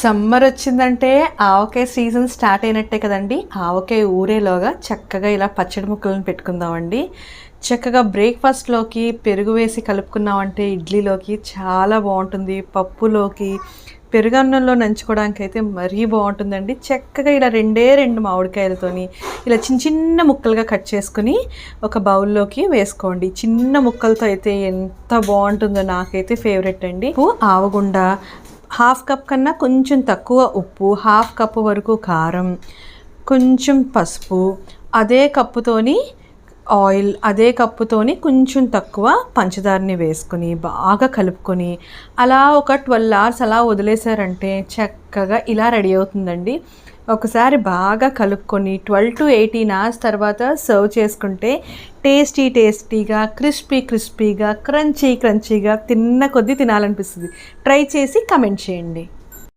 Summer వచ్చిందంటే ఆవకాయ season start అయినట్టే కదండి. ఆవకాయ ఊరేలోగా చక్కగా ఇలా పచ్చడి ముక్కలను పెట్టుకుందామండి. చక్కగా బ్రేక్ఫాస్ట్లోకి పెరుగు వేసి కలుపుకున్నామంటే ఇడ్లీలోకి చాలా బాగుంటుంది. పప్పులోకి పెరుగన్నంలో నంచుకోవడానికి అయితే మరీ బాగుంటుందండి. చక్కగా ఇలా రెండు మామిడికాయలతోని ఇలా చిన్న చిన్న ముక్కలుగా కట్ చేసుకుని ఒక బౌల్లోకి వేసుకోండి. చిన్న ముక్కలతో అయితే ఎంత బాగుంటుందో, నాకైతే ఫేవరెట్ అండి. ఆవగుండ, హాఫ్ కప్ కన్నా కొంచెం తక్కువ ఉప్పు, హాఫ్ కప్పు వరకు కారం, కొంచెం పసుపు, అదే కప్పుతోని ఆయిల్, అదే కప్పుతోని కొంచెం తక్కువ పంచదారని వేసుకొని బాగా కలుపుకొని అలా ఒక 12 hours అలా వదిలేశారంటే చక్కగా ఇలా రెడీ అవుతుందండి. ఒకసారి బాగా కలుపుకొని 12 to 18 hours తర్వాత సర్వ్ చేసుకుంటే టేస్టీగా, క్రిస్పీగా, క్రంచీగా తిన్న కొద్దీ తినాలనిపిస్తుంది. ట్రై చేసి కమెంట్ చేయండి.